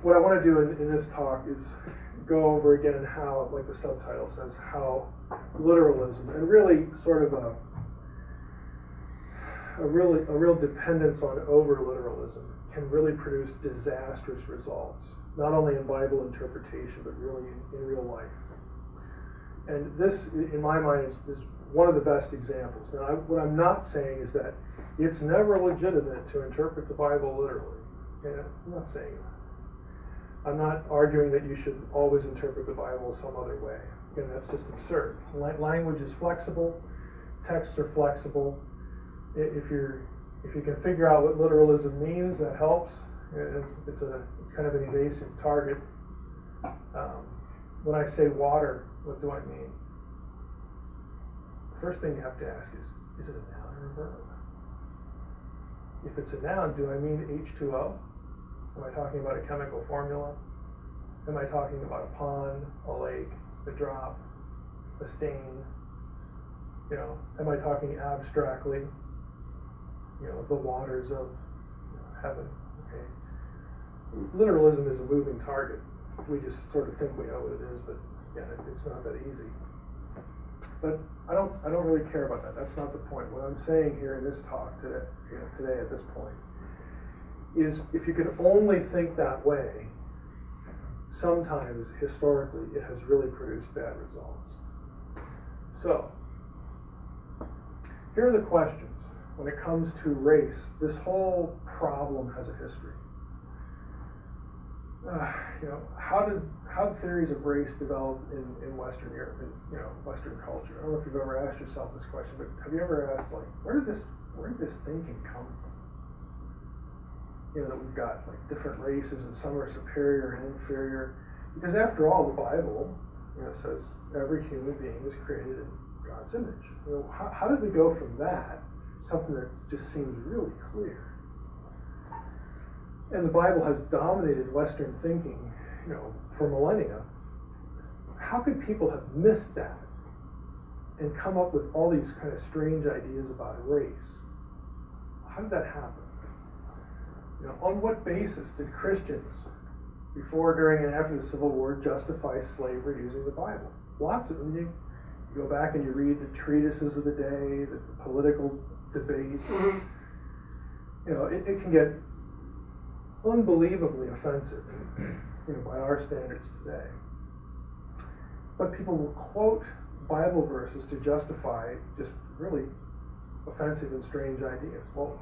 what I want to do in this talk is go over again how, like the subtitle says, how literalism, and really sort of a real dependence on over-literalism can really produce disastrous results, not only in Bible interpretation, but really in real life. And this, in my mind, is one of the best examples. Now, what I'm not saying is that it's never legitimate to interpret the Bible literally. Okay? I'm not saying that. I'm not arguing that you should always interpret the Bible some other way. Again, that's just absurd. Language is flexible. Texts are flexible. If you can figure out what literalism means, that helps. It's kind of an evasive target. When I say water, what do I mean? The first thing you have to ask is it a noun or a verb? If it's a noun, do I mean H2O? Am I talking about a chemical formula? Am I talking about a pond, a lake, a drop, a stain? Am I talking abstractly? The waters of heaven. Okay. Literalism is a moving target. We just sort of think we know what it is, but again, it's not that easy. But I don't really care about that. That's not the point. What I'm saying here in this talk today at this point is, if you can only think that way, sometimes historically it has really produced bad results. So, here are the questions. When it comes to race, this whole problem has a history. How did theories of race develop in Western Europe, in Western culture? I don't know if you've ever asked yourself this question, but have you ever asked, like, where did this thinking come from? That we've got like different races and some are superior and inferior, because after all, the Bible, says every human being was created in God's image. How did we go from that? Something that just seems really clear. And the Bible has dominated Western thinking, for millennia. How could people have missed that and come up with all these kind of strange ideas about race? How did that happen? On what basis did Christians, before, during, and after the Civil War, justify slavery using the Bible? Lots of them. You go back and you read the treatises of the day, the political debates. It can get unbelievably offensive, by our standards today. But people will quote Bible verses to justify just really offensive and strange ideas. Well,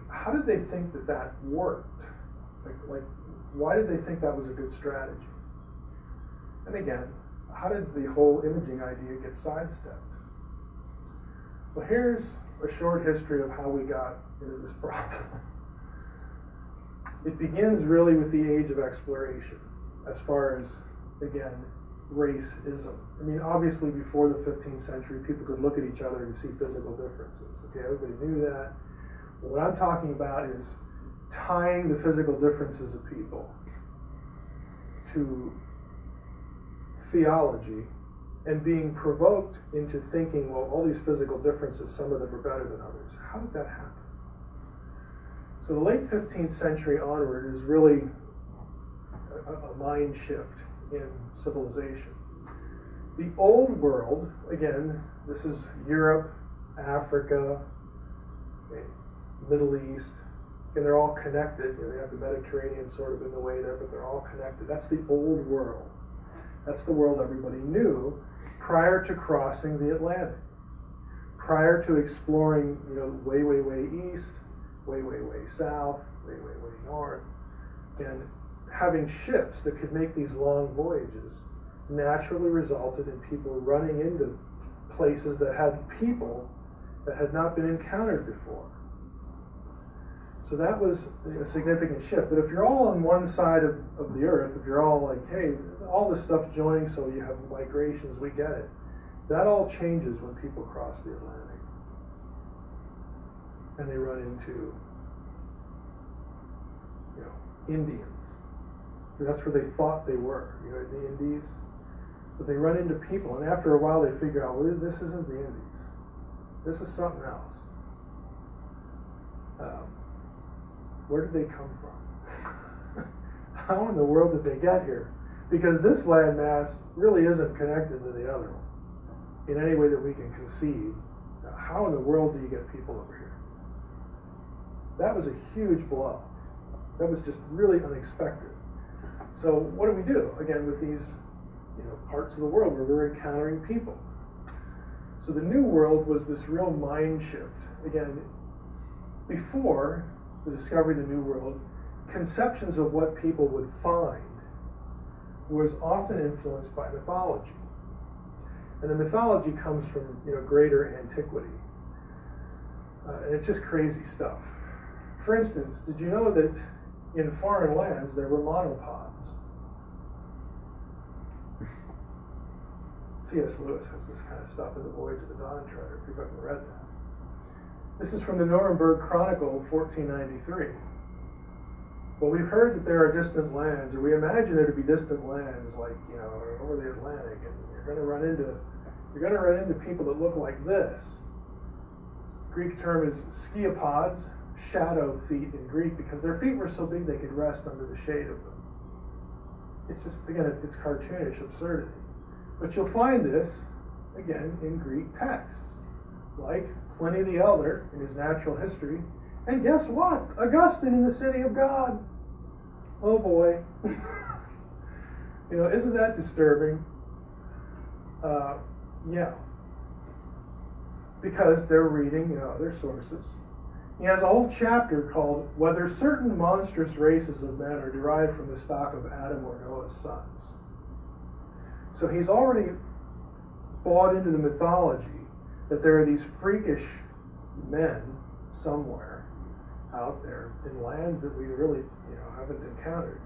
how did they think that worked? Like, why did they think that was a good strategy? And again, how did the whole imaging idea get sidestepped? Well, here's a short history of how we got into this problem. It begins really with the age of exploration, as far as, again, racism. I mean, obviously before the 15th century, people could look at each other and see physical differences. Okay, everybody knew that. But what I'm talking about is tying the physical differences of people to theology and being provoked into thinking, well, all these physical differences, some of them are better than others. How did that happen? So the late 15th century onward is really a mind shift in civilization. The old world, again, this is Europe, Africa, Middle East, and they're all connected. They have the Mediterranean sort of in the way there, but they're all connected. That's the old world. That's the world everybody knew prior to crossing the Atlantic, prior to exploring, way, way, way east, way, way, way south, way, way, way north, and having ships that could make these long voyages naturally resulted in people running into places that had people that had not been encountered before. So that was a significant shift. But if you're all on one side of the earth, if you're all like, hey, all this stuff's joining, so you have migrations, we get it. That all changes when people cross the Atlantic. And they run into, Indians. That's where they thought they were, the Indies. But they run into people, and after a while they figure out, well, this isn't the Indies. This is something else. Where did they come from? how in the world did they get here? Because this landmass really isn't connected to the other one in any way that we can conceive. How in the world do you get people over here? That was a huge blow. That was just really unexpected. So what do? Again, with these parts of the world where we're encountering people. So the New World was this real mind shift. Again, before the discovery of the New World, conceptions of what people would find was often influenced by mythology. And the mythology comes from greater antiquity. And it's just crazy stuff. For instance, did you know that in foreign lands there were monopods? C.S. Lewis has this kind of stuff in The Voyage of the Dawn Treader, if you've ever read that. This is from the Nuremberg Chronicle of 1493. Well, we've heard that there are distant lands, or we imagine there to be distant lands, like over the Atlantic, and you're going to run into people that look like this. Greek term is skiopods, shadow feet in Greek, because their feet were so big they could rest under the shade of them. It's just, again, it's cartoonish absurdity. But you'll find this, again, in Greek texts, like Pliny the Elder in his Natural History. And guess what? Augustine in the City of God. Oh boy. Isn't that disturbing? Yeah. Because they're reading, other sources. He has a whole chapter called Whether Certain Monstrous Races of Men Are Derived from the Stock of Adam or Noah's Sons. So he's already bought into the mythology that there are these freakish men somewhere out there in lands that we really, haven't encountered.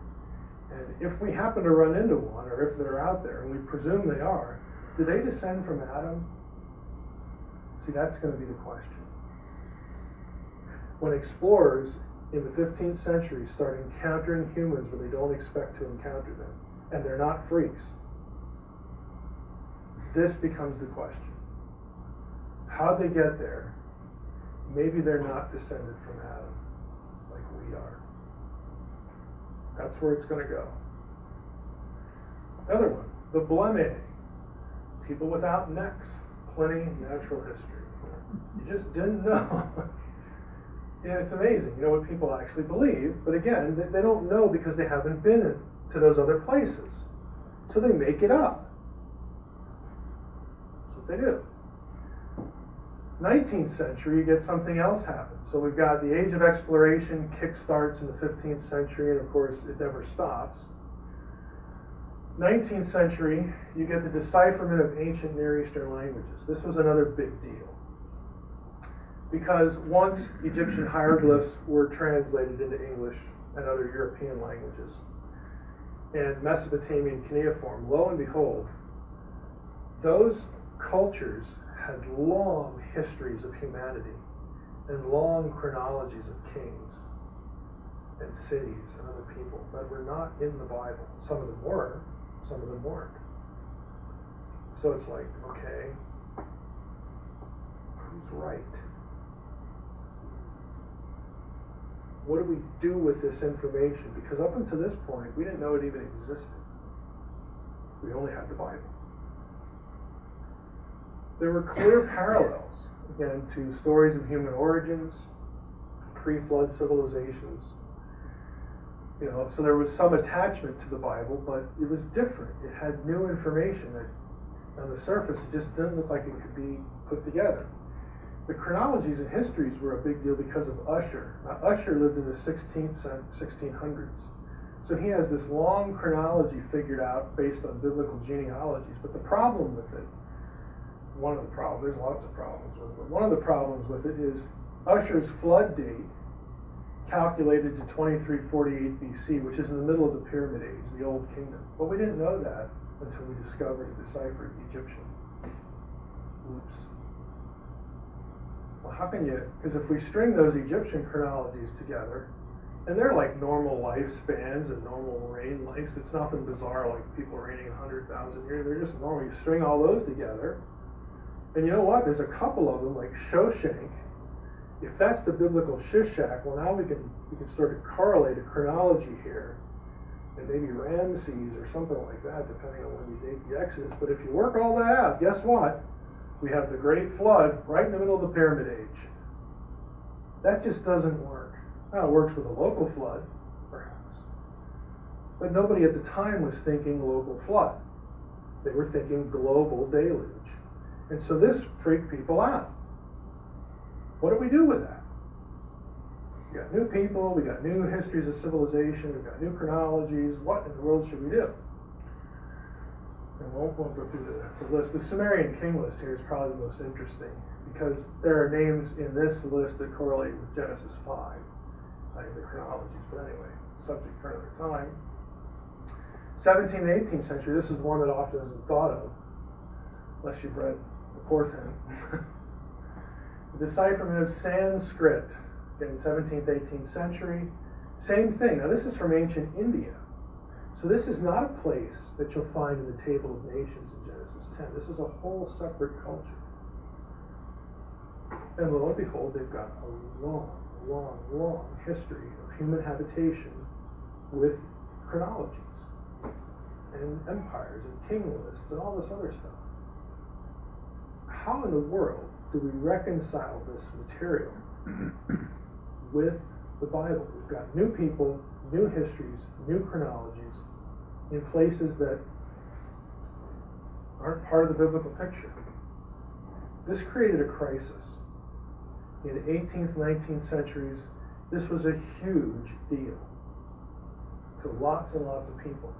And if we happen to run into one, or if they're out there, and we presume they are, do they descend from Adam? See, that's going to be the question. When explorers in the 15th century start encountering humans where they don't expect to encounter them, and they're not freaks, this becomes the question. How'd they get there? Maybe they're not descended from Adam like we are. That's where it's going to go. Another one, the bleme, people without necks. Pliny, Natural History. You just didn't know. It's amazing, what people actually believe, but again, they don't know because they haven't been to those other places. So they make it up. That's what they do. 19th century, you get something else happen. So we've got the Age of Exploration kickstarts in the 15th century, and of course, it never stops. 19th century, you get the decipherment of ancient Near Eastern languages. This was another big deal. Because once Egyptian hieroglyphs were translated into English and other European languages, and Mesopotamian cuneiform, lo and behold, those cultures had long histories of humanity and long chronologies of kings and cities and other people that were not in the Bible. Some of them were, some of them weren't. So it's like, okay, who's right? What do we do with this information? Because up until this point, we didn't know it even existed. We only had the Bible. There were clear parallels, again, to stories of human origins, pre-flood civilizations. So there was some attachment to the Bible, but it was different. It had new information that, on the surface, it just didn't look like it could be put together. The chronologies and histories were a big deal because of Ussher. Now, Ussher lived in the 1600s. So he has this long chronology figured out based on biblical genealogies. But the problem with it, there's lots of problems with it, but one of the problems with it is Ussher's flood date calculated to 2348 BC, which is in the middle of the Pyramid Age, the Old Kingdom. But we didn't know that until we discovered and deciphered Egyptian. Oops. Well, how can you, because if we string those Egyptian chronologies together, and they're like normal lifespans and normal reign lengths, it's nothing bizarre like people reigning 100,000 years, they're just normal. You string all those together, and you know what, there's a couple of them, like Shoshank. If that's the biblical Shishak, well now we can sort of correlate a chronology here and maybe Ramses or something like that, depending on when you date the Exodus. But if you work all that out, guess what? We have the Great Flood right in the middle of the Pyramid Age. That just doesn't work. Now, it works with a local flood, perhaps. But nobody at the time was thinking local flood. They were thinking global deluge. And so this freaked people out. What do we do with that? We got new people, we got new histories of civilization, we've got new chronologies. What in the world should we do? And we won't go through the list. The Sumerian king list here is probably the most interesting because there are names in this list that correlate with Genesis 5. Not even the chronologies, but anyway, subject for another time. 17th and 18th century, this is the one that often isn't thought of, unless you've read the portent. The decipherment of Sanskrit in 17th, 18th century. Same thing. Now this is from ancient India. So this is not a place that you'll find in the Table of Nations in Genesis 10. This is a whole separate culture. And lo and behold, they've got a long history of human habitation with chronologies and empires and king lists and all this other stuff. How in the world do we reconcile this material with the Bible? We've got new people, new histories, new chronologies in places that aren't part of the biblical picture. This created a crisis. In the 18th, 19th centuries, this was a huge deal to lots and lots of people.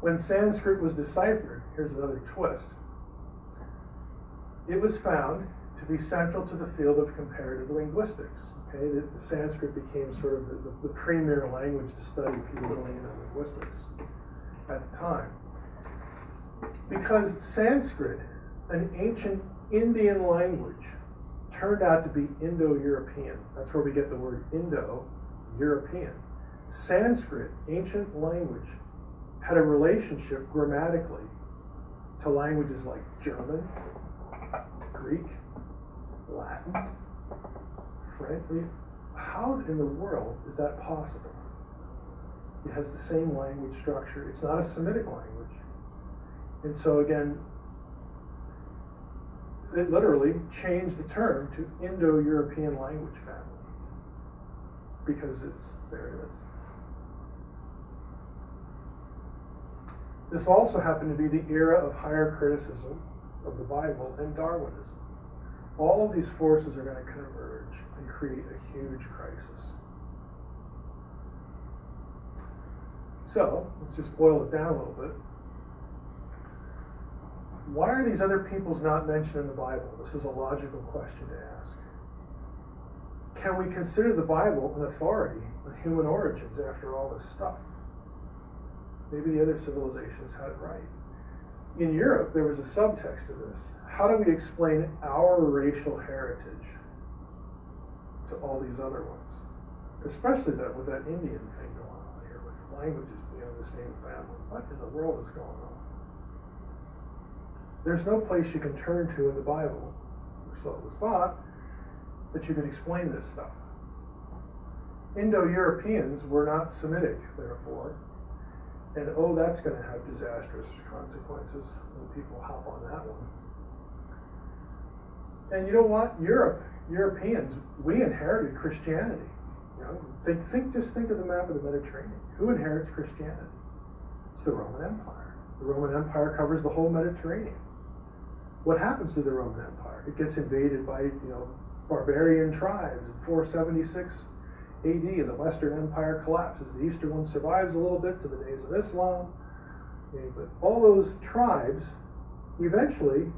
When Sanskrit was deciphered, here's another twist, it was found to be central to the field of comparative linguistics. Okay, the Sanskrit became sort of the premier language to study if you were going into linguistics at the time. Because Sanskrit, an ancient Indian language, turned out to be Indo-European. That's where we get the word Indo-European. Sanskrit, ancient language, had a relationship grammatically to languages like German, Greek, Latin, French. How in the world is that possible? It has the same language structure. It's not a Semitic language. And so again, it literally changed the term to Indo-European language family because there it is. This also happened to be the era of higher criticism of the Bible and Darwinism. All of these forces are going to converge and create a huge crisis. So, let's just boil it down a little bit. Why are these other peoples not mentioned in the Bible? This is a logical question to ask. Can we consider the Bible an authority on human origins after all this stuff? Maybe the other civilizations had it right. In Europe, there was a subtext of this. How do we explain our racial heritage to all these other ones? Especially with that Indian thing going on here, with languages being the same family. What in the world is going on? There's no place you can turn to in the Bible, or so it was thought, that you could explain this stuff. Indo-Europeans were not Semitic, therefore. And that's going to have disastrous consequences when people hop on that one. And you know what? Europeans, we inherited Christianity. You know, just think of the map of the Mediterranean. Who inherits Christianity? It's the Roman Empire. The Roman Empire covers the whole Mediterranean. What happens to the Roman Empire? It gets invaded by, barbarian tribes in 476 AD, and the Western Empire collapses. The Eastern one survives a little bit to the days of Islam. Okay, but all those tribes eventually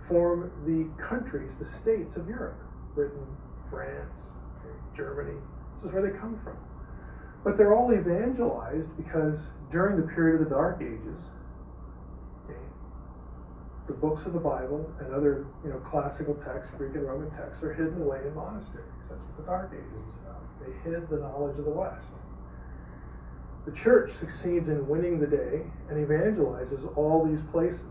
form the countries, the states of Europe. Britain, France, Germany. This is where they come from. But they're all evangelized because during the period of the Dark Ages, the books of the Bible and other classical texts, Greek and Roman texts, are hidden away in monasteries. That's what the Dark Ages was about. They hid the knowledge of the West. The church succeeds in winning the day and evangelizes all these places.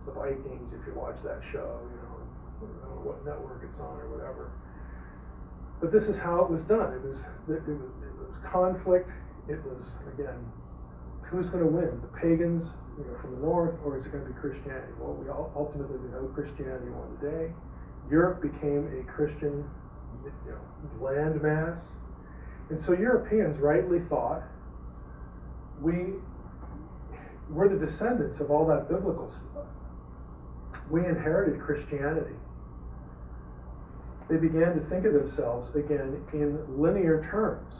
The Vikings, if you watch that show, I don't know what network it's on or whatever. But this is how it was done. It was conflict. It was, again, who's going to win? The pagans, from the north, or is it going to be Christianity? Well, we know Christianity won the day. Europe became a Christian, landmass, and so Europeans rightly thought we're the descendants of all that biblical stuff. We inherited Christianity. They began to think of themselves, again, in linear terms.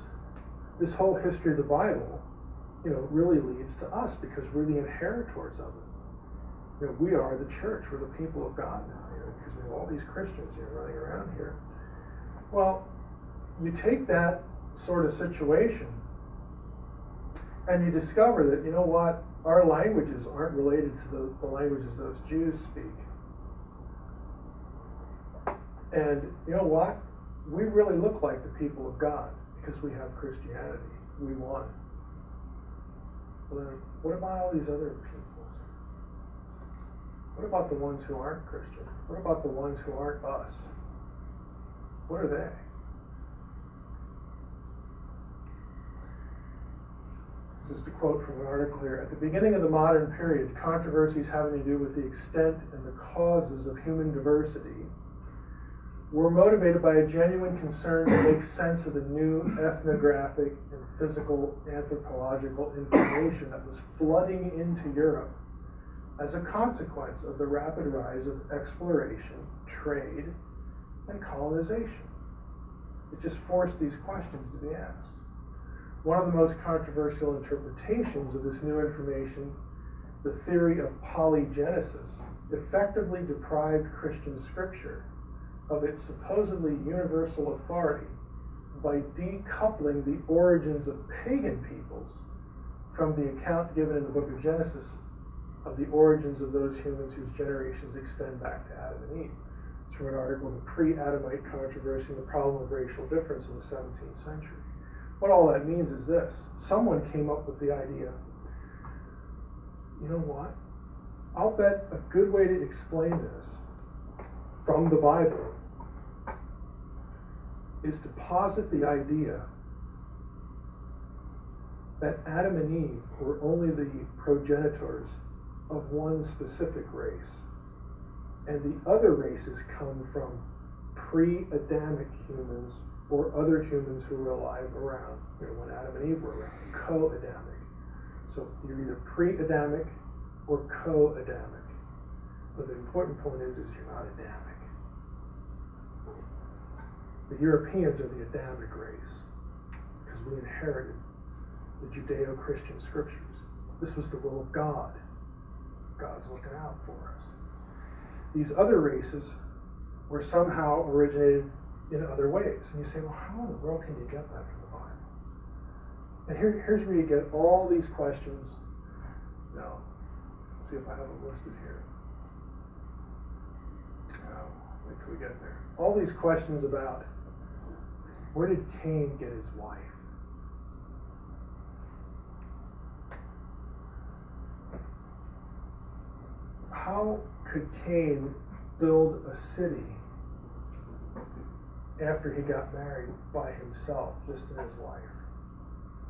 This whole history of the Bible, really leads to us because we're the inheritors of it. We are the church. We're the people of God now, because we have all these Christians, running around here. Well, you take that sort of situation and you discover that, our languages aren't related to the languages those Jews speak. And you know what? We really look like the people of God because we have Christianity. We won. Well, then, what about all these other peoples? What about the ones who aren't Christian? What about the ones who aren't us? What are they? This is the quote from an article here. At the beginning of the modern period, controversies having to do with the extent and the causes of human diversity were motivated by a genuine concern to make sense of the new ethnographic and physical anthropological information that was flooding into Europe as a consequence of the rapid rise of exploration, trade, and colonization. It just forced these questions to be asked. One of the most controversial interpretations of this new information, the theory of polygenesis, effectively deprived Christian scripture of its supposedly universal authority by decoupling the origins of pagan peoples from the account given in the book of Genesis of the origins of those humans whose generations extend back to Adam and Eve. It's from an article, The Pre-Adamite Controversy and the Problem of Racial Difference in the 17th Century. What all that means is this. Someone came up with the idea, you know what? I'll bet a good way to explain this from the Bible is to posit the idea that Adam and Eve were only the progenitors of one specific race, and the other races come from pre-Adamic humans or other humans who were alive around, when Adam and Eve were around, co-Adamic. So you're either pre-Adamic or co-Adamic. But the important point is you're not Adamic. The Europeans are the Adamic race because we inherited the Judeo-Christian scriptures. This was the will of God. God's looking out for us. These other races were somehow originated in other ways. And you say, well, how in the world can you get that from the Bible? And here's where you get all these questions. Now, let's see if I have them listed here. Wait till we get there. All these questions about where did Cain get his wife? How could Cain build a city after he got married by himself, just in his wife?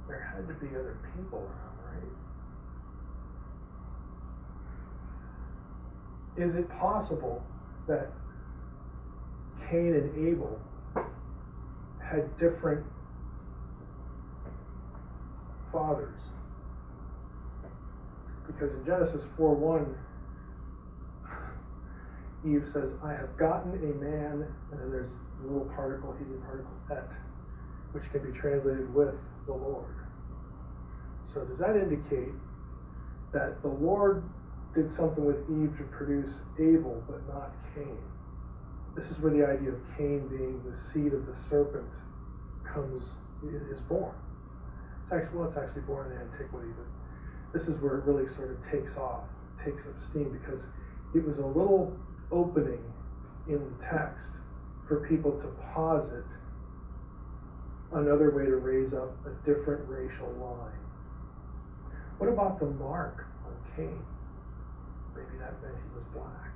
There had to be other people around, right? Is it possible that Cain and Abel had different fathers? Because in Genesis 4:1, Eve says, I have gotten a man, and then there's a little particle, Hebrew particle, et, which can be translated with the Lord. So does that indicate that the Lord did something with Eve to produce Abel, but not Cain? This is where the idea of Cain being the seed of the serpent is born. It's actually born in antiquity, but this is where it really sort of takes off, takes up steam, because it was a little opening in the text for people to posit another way to raise up a different racial line. What about the mark on Cain? Maybe that meant he was black.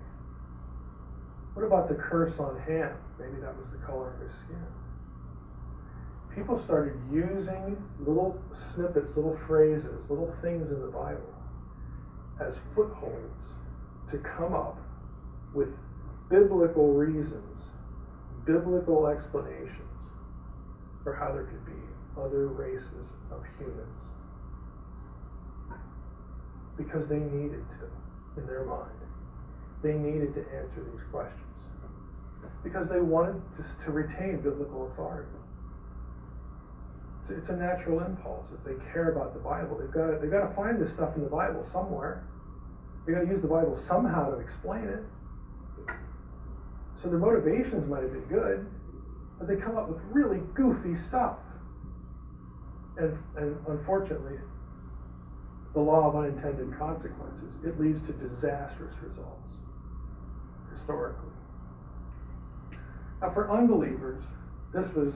What about the curse on Ham? Maybe that was the color of his skin. people started using little snippets, little phrases, little things in the Bible as footholds to come up with biblical reasons, biblical explanations for how there could be other races of humans. Because they needed to, in their mind. They needed to answer these questions. Because they wanted to retain biblical authority. It's a natural impulse. If they care about the Bible, they've got to find this stuff in the Bible somewhere. They've got to use the Bible somehow to explain it. So their motivations might have been good, but they come up with really goofy stuff. And unfortunately, the law of unintended consequences, it leads to disastrous results, historically. Now, for unbelievers, this was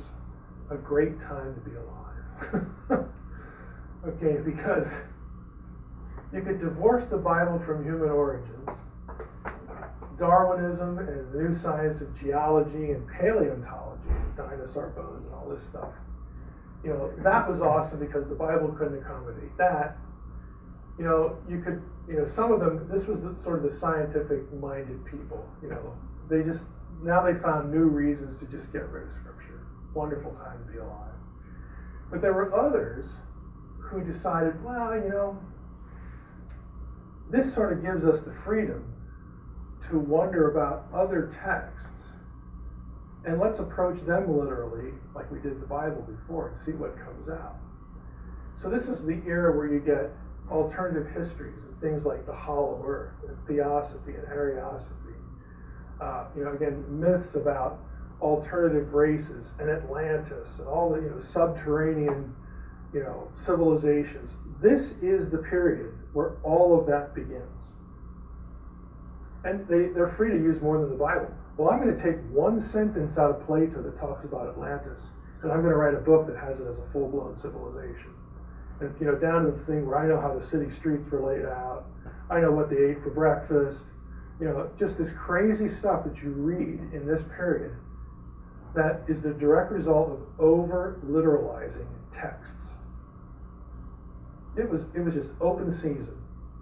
a great time to be alive. Okay, because you could divorce the Bible from human origins. Darwinism and the new science of geology and paleontology, dinosaur bones and all this stuff. You know, that was awesome because the Bible couldn't accommodate that. You know, you could, some of them, this was sort of the scientific-minded people, they just, now they found new reasons to just get rid of Scripture. Wonderful time to be alive. But there were others who decided, well, this sort of gives us the freedom to wonder about other texts, and let's approach them literally, like we did the Bible before, and see what comes out. So this is the era where you get alternative histories and things like the hollow earth, and theosophy and Ariosophy. Again, myths about alternative races and Atlantis and all the subterranean civilizations. This is the period where all of that begins. And they're free to use more than the Bible. Well, I'm going to take one sentence out of Plato that talks about Atlantis, and I'm going to write a book that has it as a full-blown civilization. And down to the thing where I know how the city streets were laid out, I know what they ate for breakfast, just this crazy stuff that you read in this period that is the direct result of over-literalizing texts. It was just open season.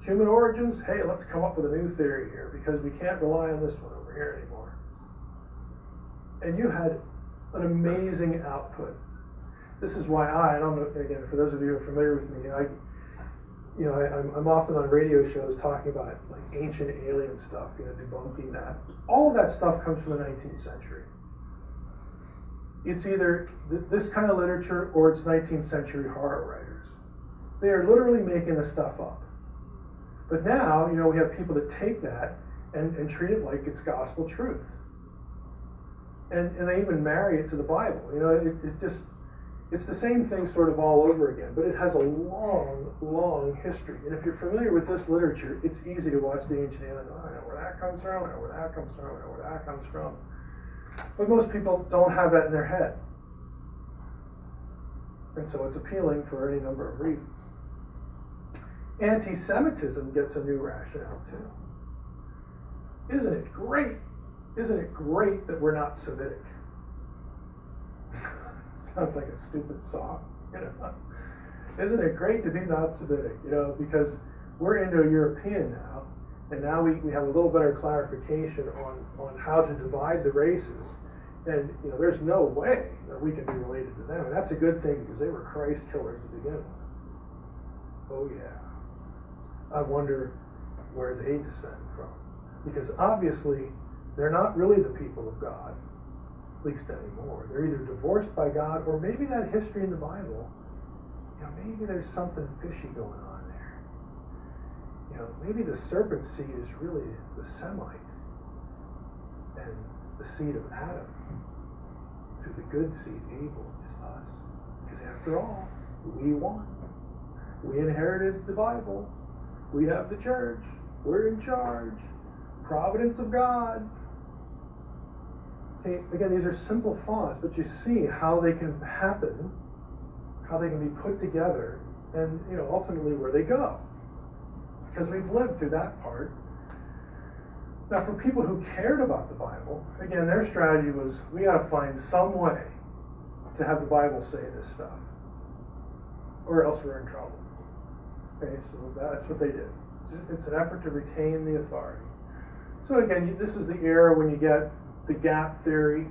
Human origins, hey, let's come up with a new theory here because we can't rely on this one over here anymore. And you had an amazing output. This is why I don't know, again, for those of you who are familiar with me, I'm often on radio shows talking about like ancient alien stuff, debunking that. All of that stuff comes from the 19th century. It's either this kind of literature or it's 19th century horror writers. They are literally making this stuff up. But now, we have people that take that and treat it like it's gospel truth. And they even marry it to the Bible. It's the same thing sort of all over again, but it has a long, long history. And if you're familiar with this literature, it's easy to watch the ancient alien. I know where that comes from, I know where that comes from, I know where that comes from. But most people don't have that in their head. And so it's appealing for any number of reasons. Anti-Semitism gets a new rationale too. Isn't it great? Isn't it great that we're not Semitic? Sounds like a stupid song, Isn't it great to be not Semitic? Because we're Indo-European now, and now we have a little better clarification on how to divide the races. And there's no way that we can be related to them. And that's a good thing because they were Christ killers to begin with. Oh yeah. I wonder where they descend from. Because obviously, they're not really the people of God, at least anymore. They're either divorced by God, or maybe that history in the Bible, maybe there's something fishy going on there. Maybe the serpent seed is really the Semite, and the seed of Adam, through the good seed, Abel, is us. Because after all, we won. We inherited the Bible. We have the church. We're in charge. Providence of God. Okay, again, these are simple thoughts, but you see how they can happen, how they can be put together, and ultimately where they go. Because we've lived through that part. Now, for people who cared about the Bible, again, their strategy was, we got to find some way to have the Bible say this stuff, or else we're in trouble. Okay, so that's what they did. It's an effort to retain the authority. So again, this is the era when you get the gap theory.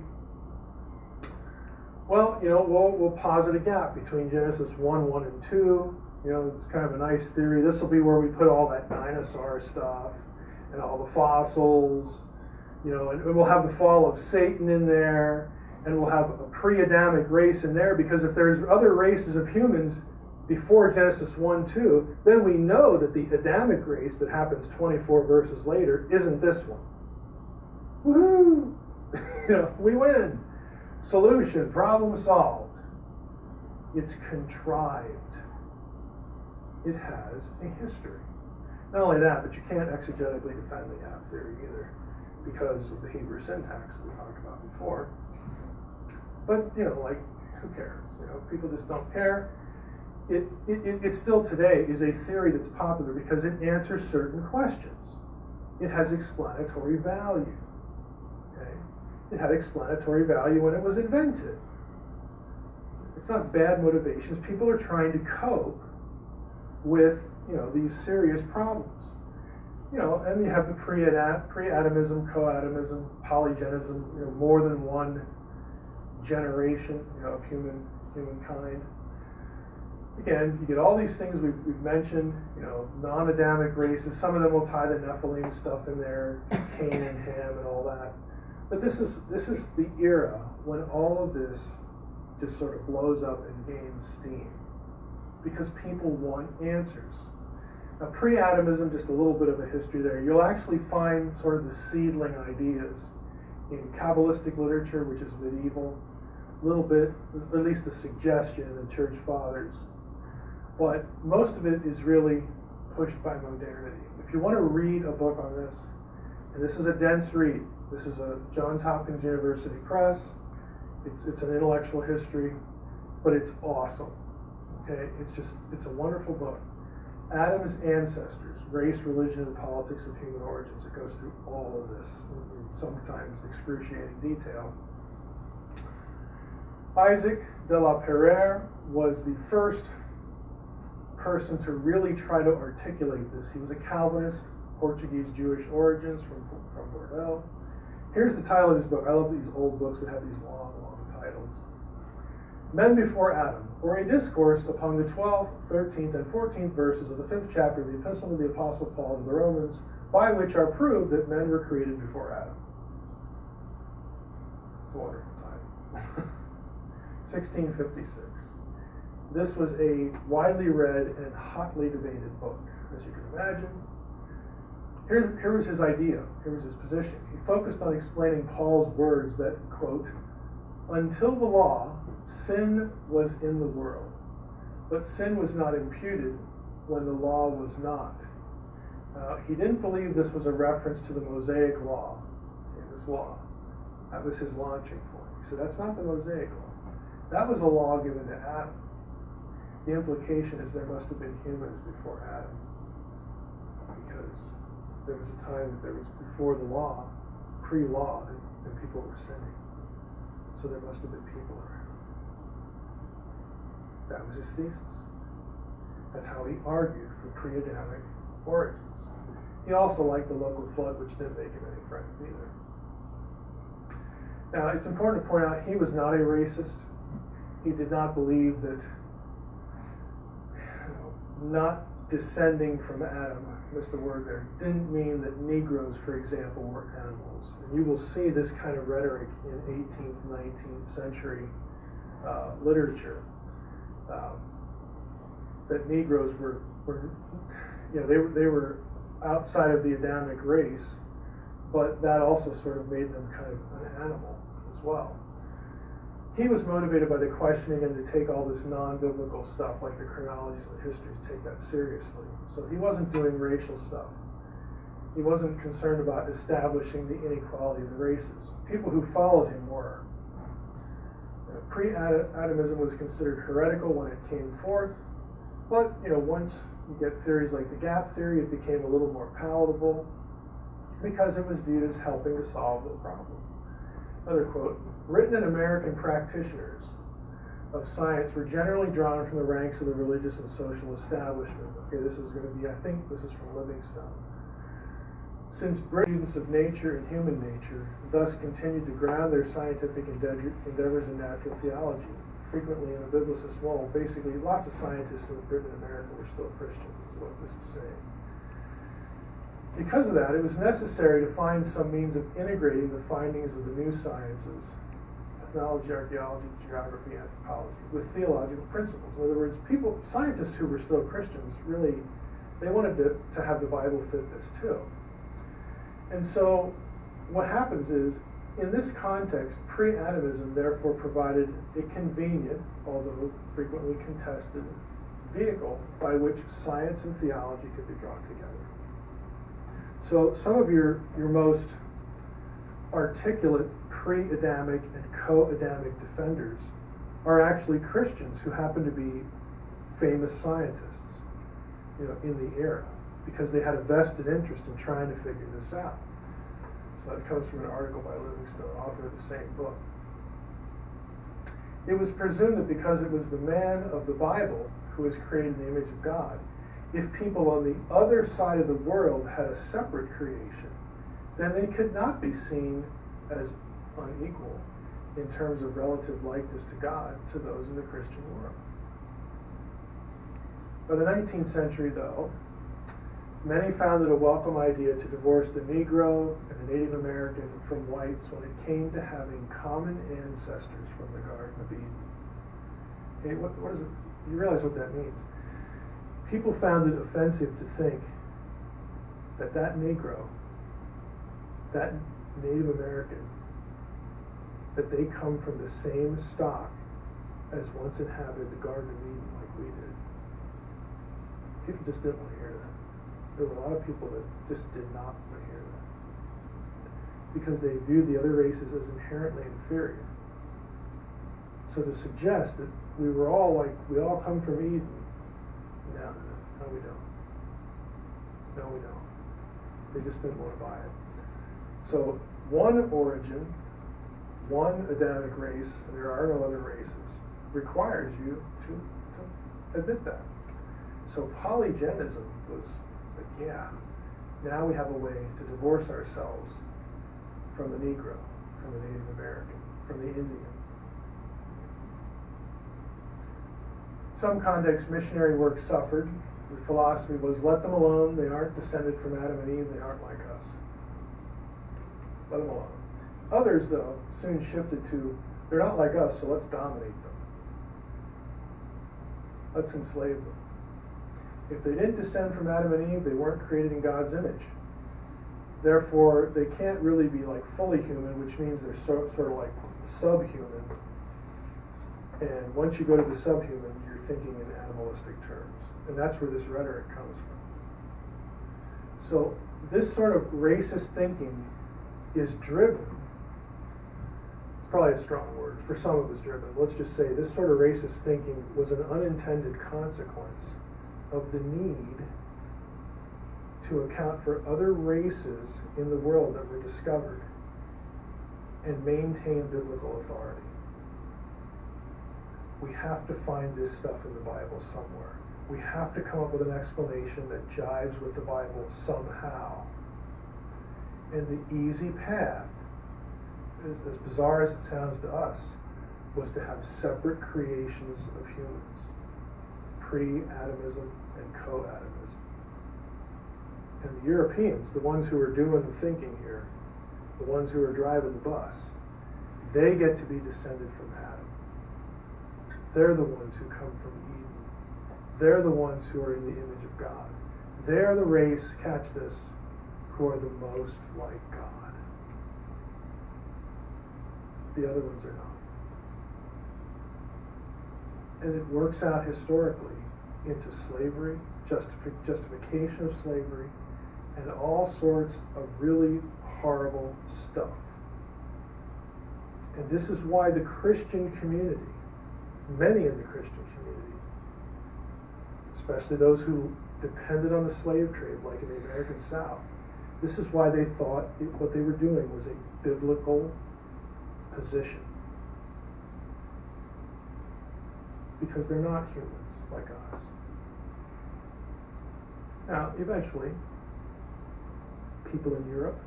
Well, we'll posit a gap between Genesis 1 and 2. It's kind of a nice theory. This will be where we put all that dinosaur stuff and all the fossils, and we'll have the fall of Satan in there, and we'll have a pre-Adamic race in there, because if there's other races of humans before Genesis 1-2, then we know that the Adamic race that happens 24 verses later isn't this one. Woohoo! We win. Solution, problem solved. It's contrived. It has a history. Not only that, but you can't exegetically defend the gap theory either, because of the Hebrew syntax that we talked about before. But, who cares? People just don't care. It still today is a theory that's popular because it answers certain questions. It has explanatory value. Okay? It had explanatory value when it was invented. It's not bad motivations. People are trying to cope with, these serious problems. And you have the pre-Adamism, co-Adamism, polygenism, more than one generation, of humankind. Again, you get all these things we've mentioned, non-Adamic races. Some of them will tie the Nephilim stuff in there, Cain and Ham and all that. But this is the era when all of this just sort of blows up and gains steam, because people want answers. Now, pre-Adamism, just a little bit of a history there. You'll actually find sort of the seedling ideas in Kabbalistic literature, which is medieval, a little bit, at least the suggestion in the Church Fathers. But most of it is really pushed by modernity. If you want to read a book on this, and this is a dense read, this is a Johns Hopkins University Press, it's an intellectual history, but it's awesome. Okay, it's a wonderful book. Adam's Ancestors, Race, Religion, and Politics of Human Origins. It goes through all of this in sometimes excruciating detail. Isaac de la Pereire was the first person to really try to articulate this. He was a Calvinist, Portuguese Jewish origins from Bordeaux. Here's the title of his book. I love these old books that have these long titles. Men Before Adam, or a discourse upon the 12th, 13th, and 14th verses of the 5th chapter of the Epistle of the Apostle Paul to the Romans, by which are proved that men were created before Adam. It's a wonderful title. 1656. This was a widely read and hotly debated book, as you can imagine. Here was his idea, here was his position. He focused on explaining Paul's words that, quote, until the law, sin was in the world, but sin was not imputed when the law was not. He didn't believe this was a reference to the Mosaic law, this law. That was his launching point. He said, that's not the Mosaic law. That was a law given to Adam. The implication is there must have been humans before Adam, because there was a time that there was before the law, pre-law, and people were sinning. So there must have been people around. That was his thesis. That's how he argued for pre-Adamic origins. He also liked the local flood, which didn't make him any friends either. Now, it's important to point out he was not a racist. He did not believe that not descending from Adam, missed the word there, didn't mean that Negroes, for example, were animals. And you will see this kind of rhetoric in 18th, 19th century literature. That Negroes were they were outside of the Adamic race, but that also sort of made them kind of an animal as well. He was motivated by the questioning and to take all this non-biblical stuff, like the chronologies and the histories, take that seriously. So he wasn't doing racial stuff. He wasn't concerned about establishing the inequality of the races. People who followed him were. Pre-Adamism was considered heretical when it came forth, but once you get theories like the gap theory, it became a little more palatable because it was viewed as helping to solve the problem. Another quote, written in American Practitioners, of science were generally drawn from the ranks of the religious and social establishment. Okay, this is going to be, I think this is from Livingstone. Since students of nature and human nature thus continued to ground their scientific endeavors in natural theology, frequently in a biblicist mold, basically lots of scientists in Britain and America were still Christians, is what this is saying. Because of that, it was necessary to find some means of integrating the findings of the new sciences, ethnology, archaeology, geography, anthropology, with theological principles. In other words, scientists who were still Christians, really, they wanted to have the Bible fit this too. And so what happens is, in this context, pre-Adamism therefore provided a convenient, although frequently contested, vehicle by which science and theology could be brought together. So some of your most articulate pre-Adamic and co-Adamic defenders are actually Christians who happen to be famous scientists, in the era, because they had a vested interest in trying to figure this out. So that comes from an article by Livingstone, author of the same book. It was presumed that because it was the man of the Bible who was created in the image of God, if people on the other side of the world had a separate creation, then they could not be seen as unequal in terms of relative likeness to God to those in the Christian world. By the 19th century, though, many found it a welcome idea to divorce the Negro and the Native American from whites when it came to having common ancestors from the Garden of Eden. Okay, what is it? You realize what that means. People found it offensive to think that Negro, that Native American, that they come from the same stock as once inhabited the Garden of Eden like we did. People just didn't want to hear that. There were a lot of people that just did not want to hear that, because they viewed the other races as inherently inferior. So to suggest that we all come from Eden, no, we don't. No, we don't. They just didn't want to buy it. So one origin, one Adamic race, and there are no other races, requires you to admit that. So polygenism was like, now we have a way to divorce ourselves from the Negro, from the Native American, from the Indian. In some contexts, missionary work suffered. The philosophy was, let them alone. They aren't descended from Adam and Eve. They aren't like us. Let them alone. Others, though, soon shifted to, they're not like us, so let's dominate them. Let's enslave them. If they didn't descend from Adam and Eve, they weren't created in God's image. Therefore, they can't really be like fully human, which means they're sort of like subhuman. And once you go to the subhuman, you're thinking in animalistic terms. And that's where this rhetoric comes from. So this sort of racist thinking is driven, probably a strong word, for some it was driven. Let's just say this sort of racist thinking was an unintended consequence of the need to account for other races in the world that were discovered and maintain biblical authority. We have to find this stuff in the Bible somewhere. We have to come up with an explanation that jives with the Bible somehow. And the easy path, as bizarre as it sounds to us, was to have separate creations of humans. Pre-Adamism and co-Adamism. And the Europeans, the ones who are doing the thinking here, the ones who are driving the bus, they get to be descended from Adam. They're the ones who come from Eden. They're the ones who are in the image of God. They're the race, catch this, who are the most like God. The other ones are not. And it works out historically into slavery, justification of slavery, and all sorts of really horrible stuff. And this is why the Christian community, many in the Christian community, especially those who depended on the slave trade, like in the American South, this is why they thought what they were doing was a biblical position. because they're not humans like us. Now, eventually, people in Europe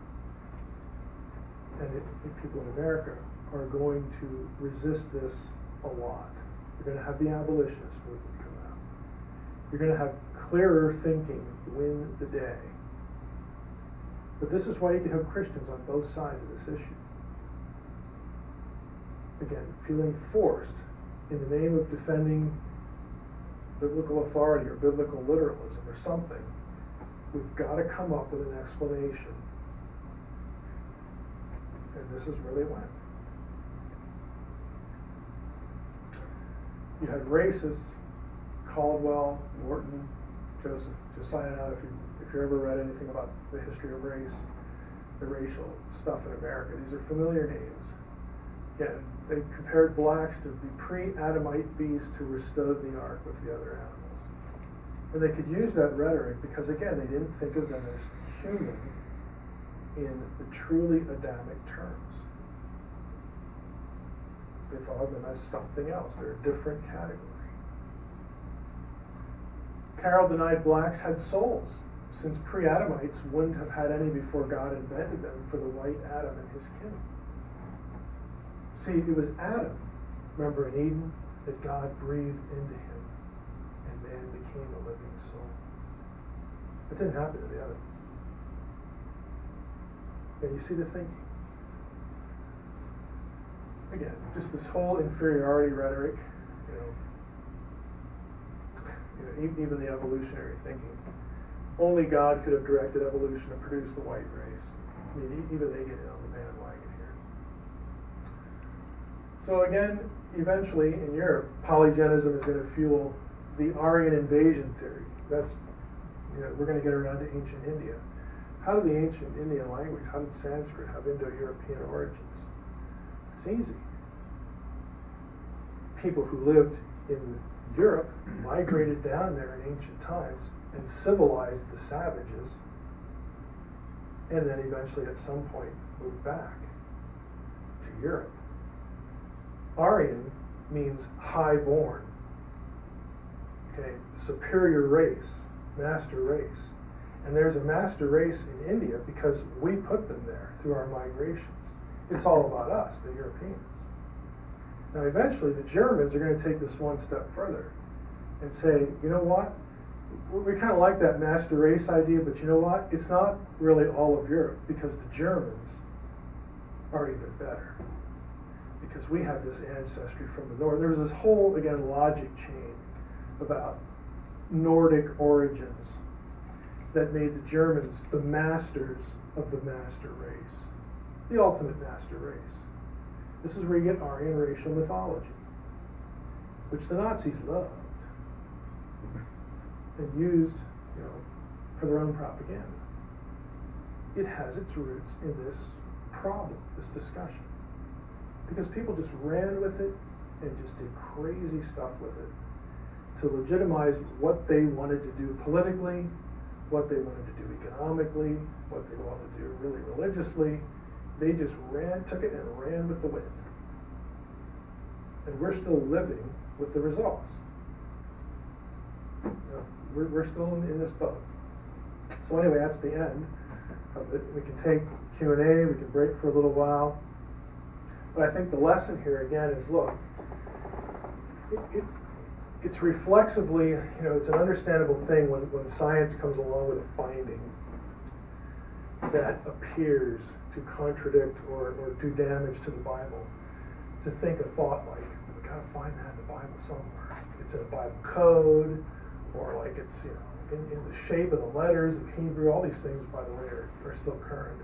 and people in America are going to resist this a lot. You're going to have the abolitionist movement come out. You're going to have clearer thinking win the day. But this is why you have Christians on both sides of this issue. Again, feeling forced in the name of defending biblical authority or biblical literalism or something, we've got to come up with an explanation. And this is where they went. You had racists, Caldwell, Morton, Joseph, Josiah. Now, if you ever read anything about the history of race, the racial stuff in America, these are familiar names. Again, they compared blacks to the pre-Adamite beasts who were stood in the ark with the other animals. And they could use that rhetoric because, again, they didn't think of them as human in the truly Adamic terms. They thought of them as something else. They're a different category. Carroll denied blacks had souls, since pre-Adamites wouldn't have had any before God invented them for the white Adam and his kin. See, it was Adam, remember in Eden, that God breathed into him, and man became a living soul. It didn't happen to the others. And you see the thinking. Again, just this whole inferiority rhetoric, even the evolutionary thinking. Only God could have directed evolution to produce the white race. I mean, even they get in on the bandwagon here. So again, eventually in Europe, polygenism is going to fuel the Aryan invasion theory. That's, we're going to get around to ancient India. How did the ancient Indian language, how did Sanskrit have Indo-European origins? It's easy. People who lived in Europe migrated down there in ancient times and civilized the savages, and then eventually at some point moved back to Europe. Aryan means high-born, okay, superior race, master race. And there's a master race in India because we put them there through our migrations. It's all about us, the Europeans. Now eventually the Germans are going to take this one step further and say, you know what? We kind of like that master race idea, but you know what? It's not really all of Europe because the Germans are even better. Because we have this ancestry from the north. There was this whole, again, logic chain about Nordic origins that made the Germans the masters of the master race, the ultimate master race. This is where you get Aryan racial mythology, which the Nazis loved and used, for their own propaganda. It has its roots in this problem, this discussion, because people just ran with it and just did crazy stuff with it to legitimize what they wanted to do politically, what they wanted to do economically, what they wanted to do really religiously. They just took it and ran with the wind. And we're still living with the results. We're still in this boat. So anyway, that's the end of it. We can take Q&A, we can break for a little while. But I think the lesson here again is, look, it's reflexively, it's an understandable thing when science comes along with a finding that appears to contradict or do damage to the Bible, to think a thought like, we gotta find that in the Bible somewhere. It's in a Bible code, or like it's, in the shape of the letters of Hebrew. All these things, by the way, are still current.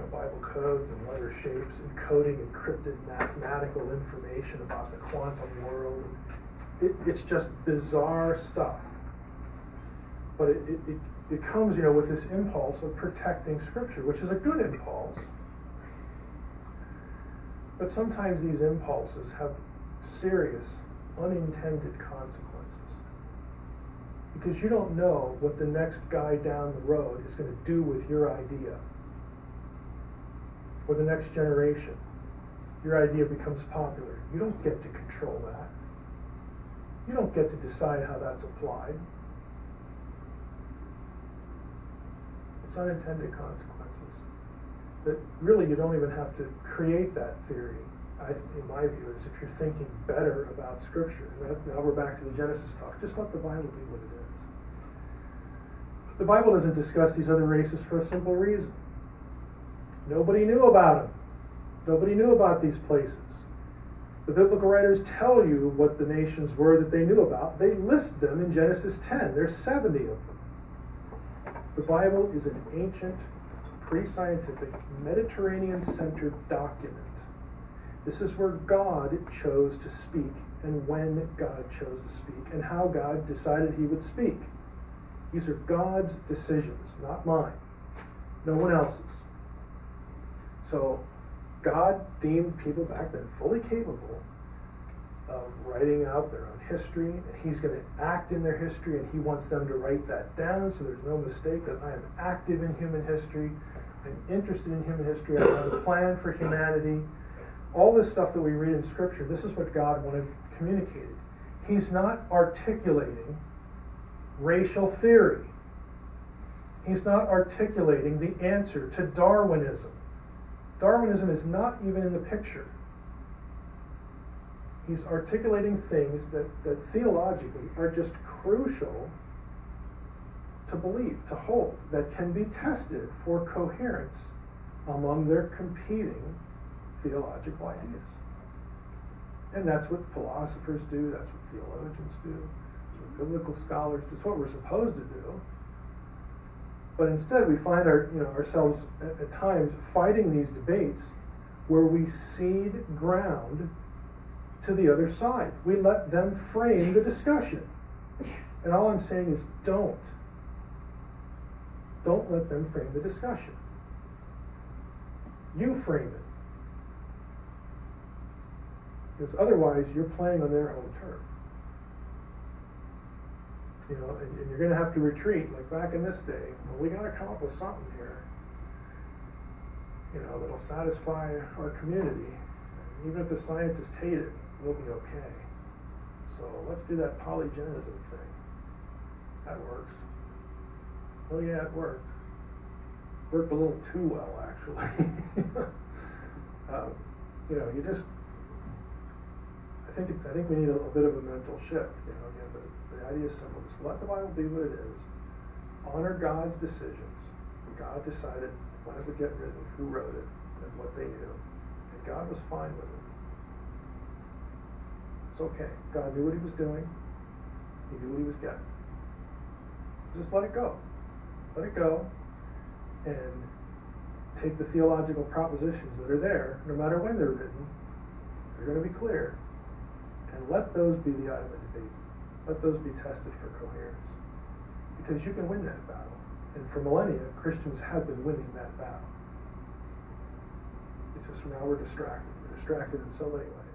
Bible codes and letter shapes, encoding encrypted mathematical information about the quantum world. It's just bizarre stuff. But it comes, with this impulse of protecting Scripture, which is a good impulse. But sometimes these impulses have serious, unintended consequences. Because you don't know what the next guy down the road is going to do with your idea. Or the next generation. Your idea becomes popular. You don't get to control that. You don't get to decide how that's applied. It's unintended consequences. That really you don't even have to create that theory, in my view, is if you're thinking better about Scripture. And now we're back to the Genesis talk. Just let the Bible be what it is. The Bible doesn't discuss these other races for a simple reason. Nobody knew about them. Nobody knew about these places. The biblical writers tell you what the nations were that they knew about. They list them in Genesis 10. There's 70 of them. The Bible is an ancient, pre-scientific, Mediterranean-centered document. This is where God chose to speak, and when God chose to speak, and how God decided he would speak. These are God's decisions, not mine. No one else's. So, God deemed people back then fully capable of writing out their own history, and he's going to act in their history, and he wants them to write that down so there's no mistake that I am active in human history, I'm interested in human history, I have a plan for humanity. All this stuff that we read in Scripture, this is what God wanted communicated. He's not articulating racial theory. He's not articulating the answer to Darwinism. Darwinism is not even in the picture. He's articulating things that theologically are just crucial to believe, to hold, that can be tested for coherence among their competing theological ideas. And that's what philosophers do, that's what theologians do, that's what biblical scholars do, it's what we're supposed to do. But instead we find ourselves at times fighting these debates where we cede ground to the other side. We let them frame the discussion. And all I'm saying is don't. Don't let them frame the discussion. You frame it. Because otherwise you're playing on their home turf. And you're going to have to retreat, like back in this day. Well, we got to come up with something here, that'll satisfy our community. Even if the scientists hate it, we'll be okay. So let's do that polygenism thing. That works. Oh yeah, it worked. Worked a little too well, actually. I think we need a bit of a mental shift. Again, the idea is simple. Just let the Bible be what it is. Honor God's decisions. God decided when it would get written, who wrote it, and what they knew. And God was fine with it. It's okay. God knew what he was doing. He knew what he was getting. Just let it go. Let it go. And take the theological propositions that are there, no matter when they're written. They're going to be clear. And let those be the item of debate. Let those be tested for coherence. Because you can win that battle. And for millennia, Christians have been winning that battle. It's just now we're distracted. We're distracted in so many ways.